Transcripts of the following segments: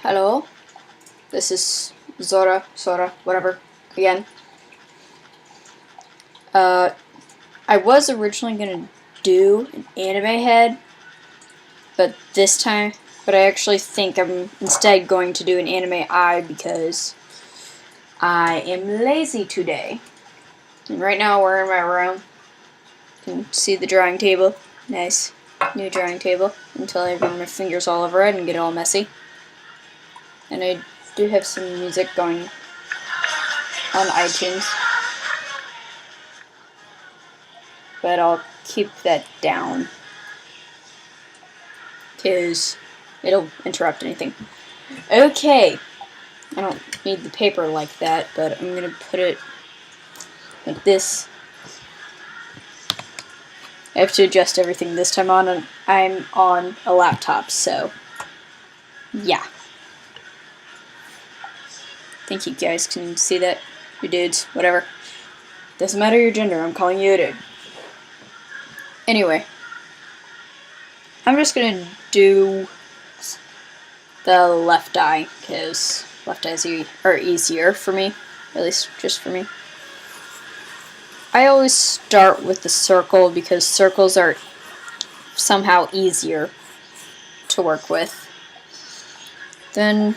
Hello, this is Zora, whatever, again. I was originally gonna do an anime head, but I actually think I'm instead going to do an anime eye because I am lazy today. And right now we're in my room. You can see the drawing table. Nice. New drawing table. Until I run my fingers all over it and get all messy. And I do have some music going on iTunes. But I'll keep that down because it'll interrupt anything. Okay, I don't need the paper like that, but I'm gonna put it like this. I have to adjust everything this time on, and I'm on a laptop, so yeah. Think you guys can see that, you dudes, whatever. Doesn't matter your gender, I'm calling you a dude. Anyway, I'm just gonna do the left eye, because left eyes are easier for me, at least just for me. I always start with the circle because circles are somehow easier to work with. Then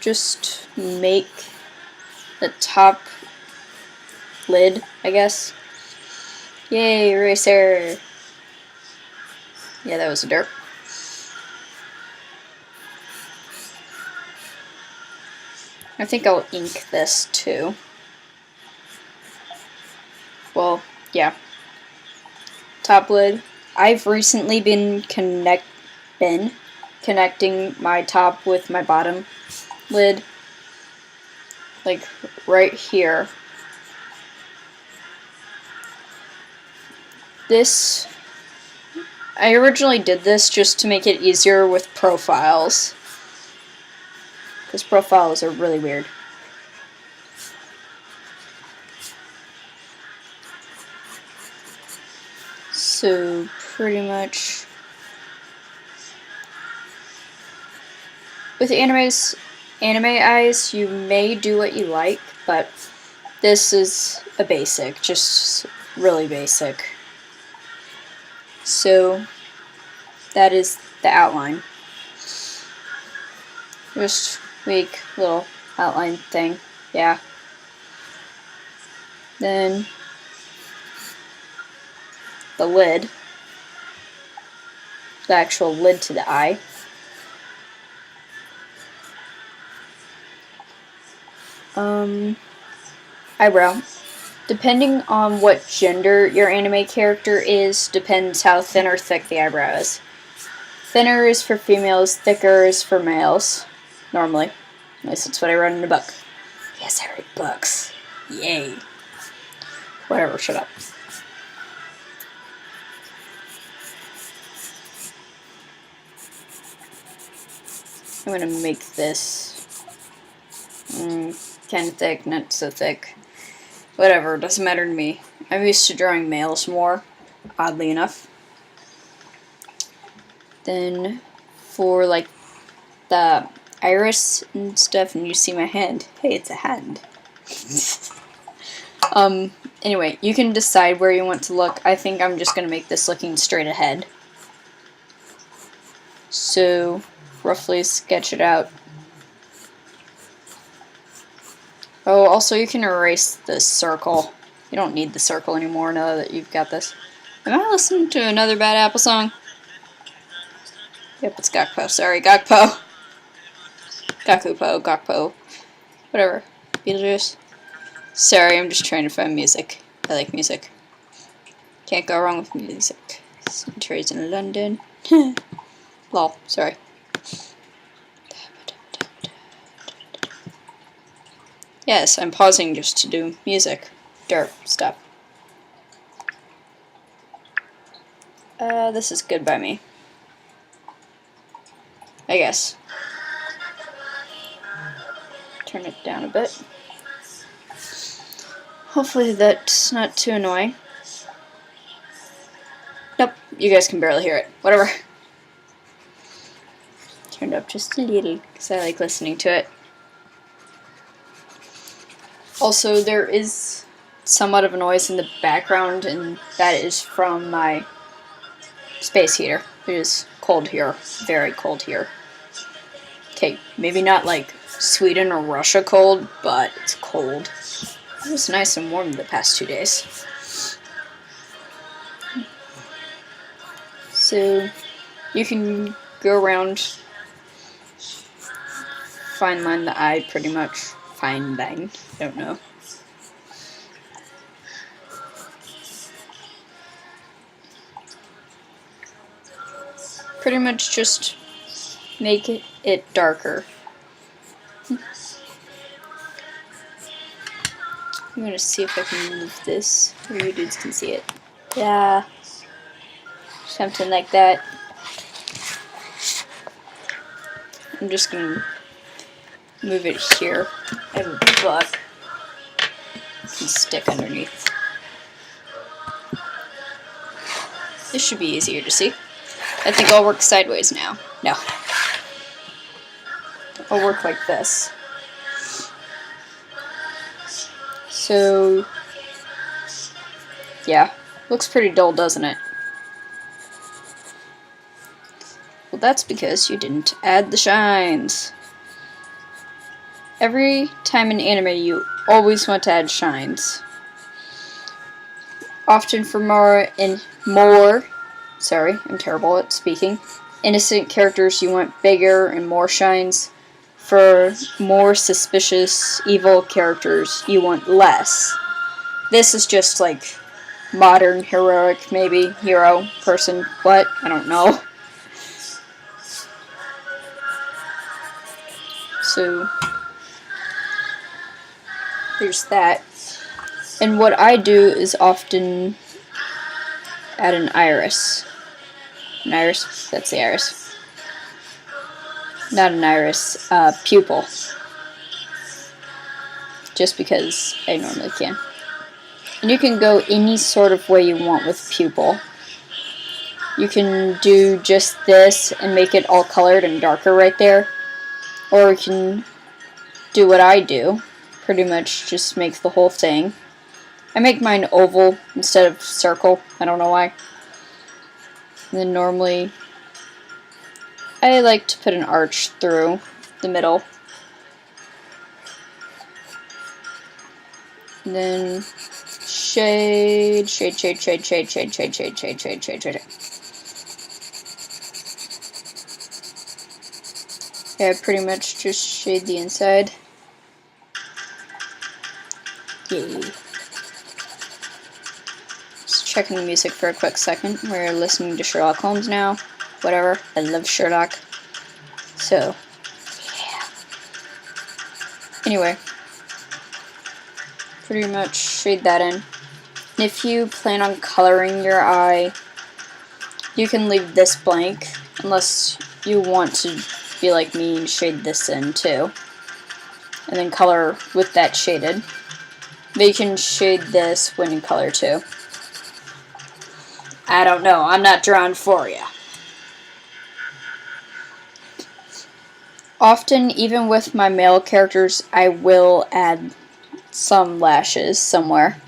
just make the top lid, I guess. Yay, eraser! Yeah, that was a derp. I think I'll ink this too. Well, yeah. Top lid. I've recently been connecting my top with my bottom lid. Like right here. I originally did this just to make it easier with profiles. Because profiles are really weird. So, pretty much with anime eyes, you may do what you like, but this is a basic, just really basic. So, that is the outline. Just make a little outline thing, yeah. Then the lid, the actual lid to the eye. Eyebrow. Depending on what gender your anime character is, depends how thin or thick the eyebrow is. Thinner is for females, thicker is for males. Normally. At least that's what I read in a book. Yes, I read books. Yay. Whatever, shut up. I'm gonna make this kind of thick, not so thick. Whatever, doesn't matter to me. I'm used to drawing males more, oddly enough. Then for like the iris and stuff, and you see my hand. Hey, it's a hand. Anyway, you can decide where you want to look. I think I'm just gonna make this looking straight ahead. So, roughly sketch it out. Oh, also you can erase this circle. You don't need the circle anymore now that you've got this. Am I listening to another Bad Apple song? Yep, it's Gakpo. Sorry, Gakpo. Gakpo. Whatever. Beetlejuice. Sorry, I'm just trying to find music. I like music. Can't go wrong with music. Centuries in London. Lol, sorry. Yes, I'm pausing just to do music. Derp, stop. This is good by me. I guess. Turn it down a bit. Hopefully that's not too annoying. Nope, you guys can barely hear it. Whatever. just a little, because I like listening to it. Also, there is somewhat of a noise in the background, and that is from my space heater. It is cold here, very cold here. Okay, maybe not like Sweden or Russia cold, but it's cold. It was nice and warm the past 2 days. So, you can go around, fine line the eye pretty much. Fine line, I don't know. Pretty much just make it darker. I'm gonna see if I can move this where you dudes can see it. Yeah. Something like that. I'm just gonna move it here. I have a book. Can stick underneath. This should be easier to see. I think I'll work sideways now. No. I'll work like this. So, yeah. Looks pretty dull, doesn't it? Well, that's because you didn't add the shines. Every time in anime, you always want to add shines. Often for sorry, I'm terrible at speaking. Innocent characters, you want bigger and more shines. For more suspicious, evil characters, you want less. This is just like modern, heroic, maybe, hero, person, what? I don't know. So, there's that. And what I do is often add an iris. An iris? That's the iris. Not an iris, pupil. Just because I normally can. And you can go any sort of way you want with pupil. You can do just this and make it all colored and darker right there. Or you can do what I do. Pretty much just make the whole thing. I make mine oval instead of circle. I don't know why. And then normally I like to put an arch through the middle. And then shade. Yeah, pretty much just shade the inside. Yay. Just checking the music for a quick second. We're listening to Sherlock Holmes now. Whatever. I love Sherlock. So, yeah. Anyway. Pretty much shade that in. And if you plan on coloring your eye, you can leave this blank. Unless you want to be like me and shade this in too. And then color with that shaded. But you can shade this when you color too. I don't know. I'm not drawing for you. Often, even with my male characters, I will add some lashes somewhere.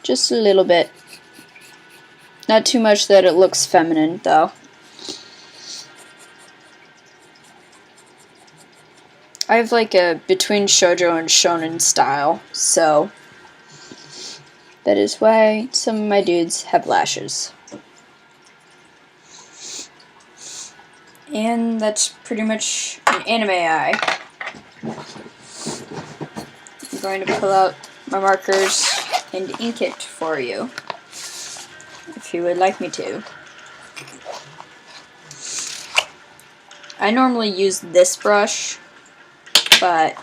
Just a little bit. Not too much that it looks feminine, though. I have like a between shoujo and shonen style, so that is why some of my dudes have lashes. And that's pretty much an anime eye. I'm going to pull out my markers and ink it for you, if you would like me to. I normally use this brush, but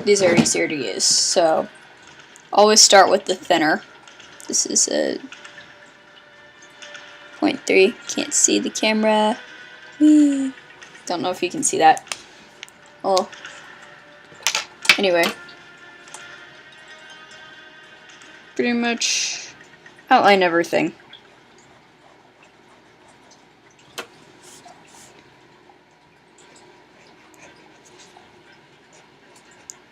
these are easier to use, so always start with the thinner. This is a 0.3. Can't see the camera. Whee. Don't know if you can see that. Oh. Anyway. pretty much outline everything.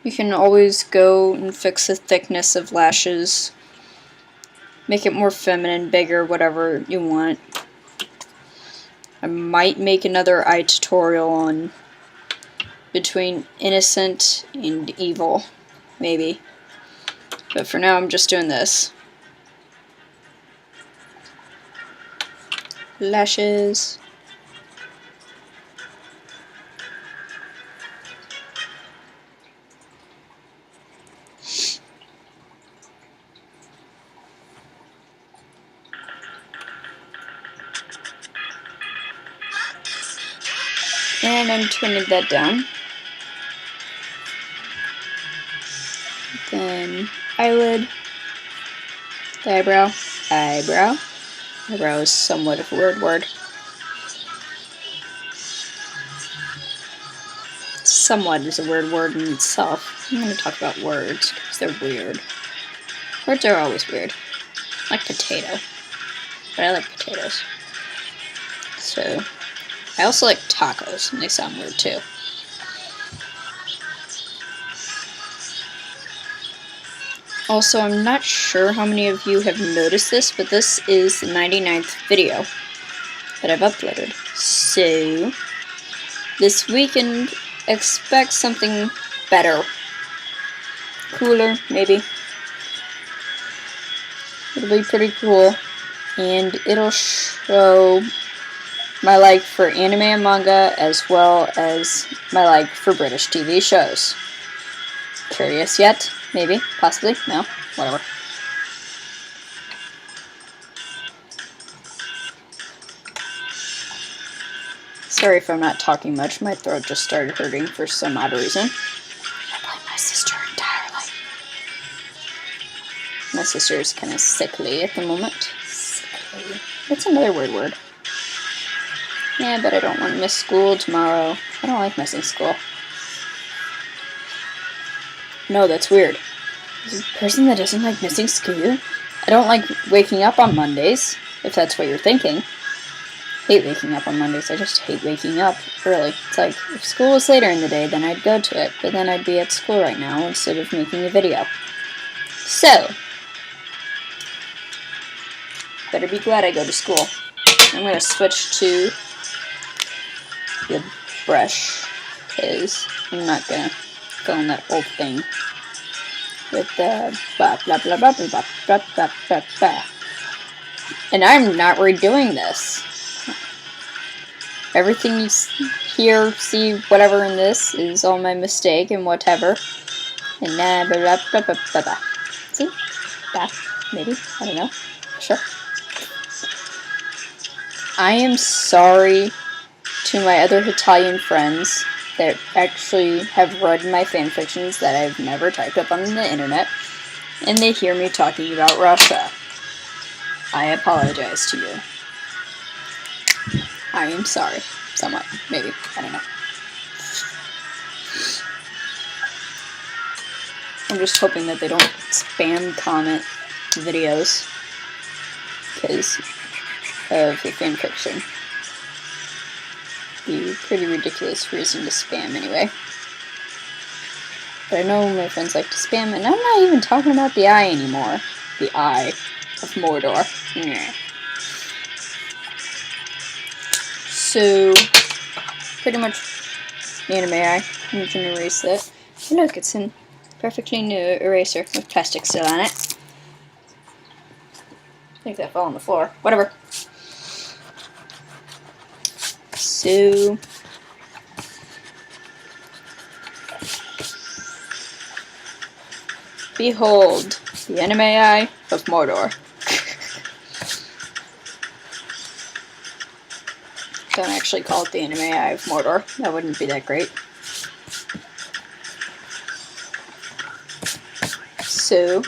You can always go and fix the thickness of lashes, make it more feminine, bigger, whatever you want. I might make another eye tutorial on between innocent and evil, maybe. But for now I'm just doing this. Lashes. And I'm turning that down. Then eyelid, the eyebrow, eyebrow. Eyebrow is somewhat of a weird word. Somewhat is a weird word in itself. I'm going to talk about words because they're weird. Words are always weird. Like potato. But I like potatoes. So, I also like tacos, and they sound weird too. Also, I'm not sure how many of you have noticed this, but this is the 99th video that I've uploaded. So, this weekend, expect something better. Cooler, maybe. It'll be pretty cool. And it'll show my like for anime and manga, as well as my like for British TV shows. Curious yet? Maybe? Possibly? No? Whatever. Sorry if I'm not talking much, my throat just started hurting for some odd reason. I blame my sister entirely. My sister is kind of sickly at the moment. Sickly. That's another weird word. Yeah, but I don't want to miss school tomorrow. I don't like missing school. No, that's weird. As a person that doesn't like missing school, I don't like waking up on Mondays, if that's what you're thinking. Hate waking up on Mondays, I just hate waking up early. It's like, if school was later in the day, then I'd go to it, but then I'd be at school right now instead of making a video. So, better be glad I go to school. I'm going to switch to the brush, because I'm not going to go on that old thing with the blah blah blah blah blah blah blah blah blah. And I'm not redoing this. Everything you hear, see, whatever in this is all my mistake and whatever. And blah blah blah blah blah blah. See? That, maybe? I don't know. Sure. I am sorry to my other Italian friends that actually have read my fanfictions that I've never typed up on the internet, and they hear me talking about Russia. I apologize to you. I am sorry. Somewhat. Maybe. I don't know. I'm just hoping that they don't spam comment videos because of the fanfiction. Be a pretty ridiculous reason to spam anyway. But I know my friends like to spam, and I'm not even talking about the eye anymore. The eye of Mordor. Yeah. So, pretty much the anime eye. I'm just gonna erase that. And look, it's a perfectly new eraser with plastic still on it. I think that fell on the floor. Whatever. So, behold, the anime eye of Mordor. Don't actually call it the anime eye of Mordor. That wouldn't be that great. So,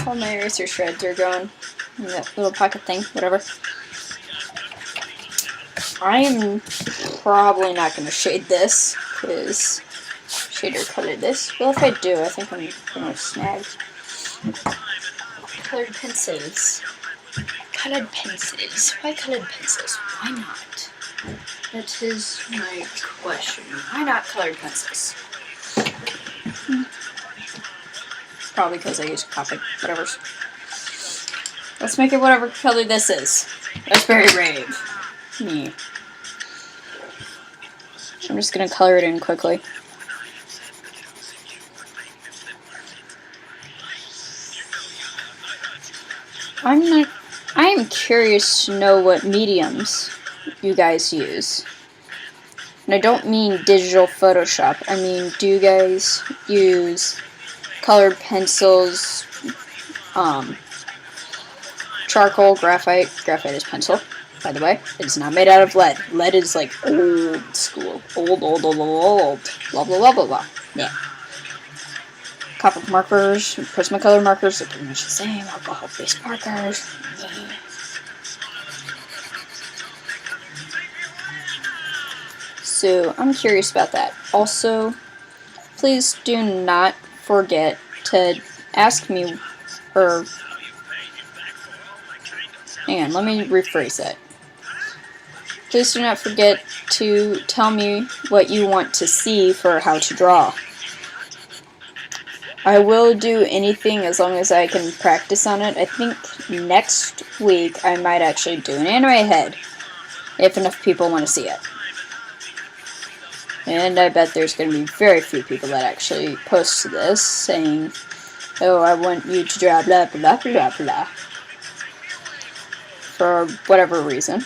all my eraser shreds are gone. In that little pocket thing, whatever. I am probably not going to shade this, because shader color this. Well, if I do, I think I'm gonna snag. Colored pencils. Colored pencils. Why colored pencils? Why not? That is my question. Why not colored pencils? Probably because I use Copic. Whatever. Let's make it whatever color this is. Raspberry Rave. Me. I'm just gonna color it in quickly. I am curious to know what mediums you guys use. And I don't mean digital Photoshop. I mean, do you guys use colored pencils, charcoal, graphite? Graphite is pencil, by the way. It is not made out of lead. Lead is like old school. Old. Blah, blah, blah, blah, blah. Yeah. Copic markers, Prismacolor markers, they're pretty much the same. Alcohol-based markers. Yeah. So, I'm curious about that. Also, please do not forget to ask me, or, hang on, let me rephrase that. Please do not forget to tell me what you want to see for how to draw. I will do anything as long as I can practice on it. I think next week I might actually do an anime head, if enough people want to see it. And I bet there's going to be very few people that actually post this saying, oh, I want you to draw blah blah blah blah, for whatever reason.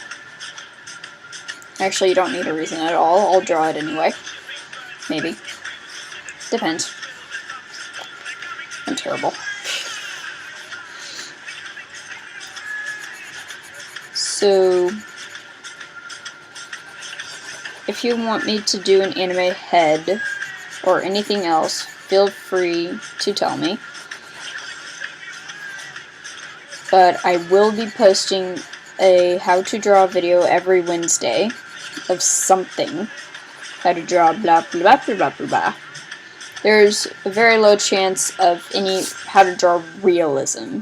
Actually, you don't need a reason at all. I'll draw it anyway. Maybe. Depends. I'm terrible. So, if you want me to do an anime head or anything else, feel free to tell me. But I will be posting a how to draw video every Wednesday of something. How to draw blah blah blah blah blah blah. There's a very low chance of any how to draw realism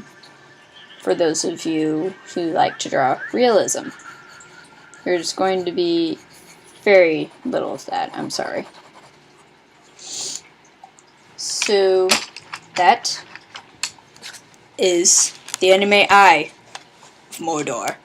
for those of you who like to draw realism. There's going to be very little of that, I'm sorry. So, that is the anime eye of Mordor.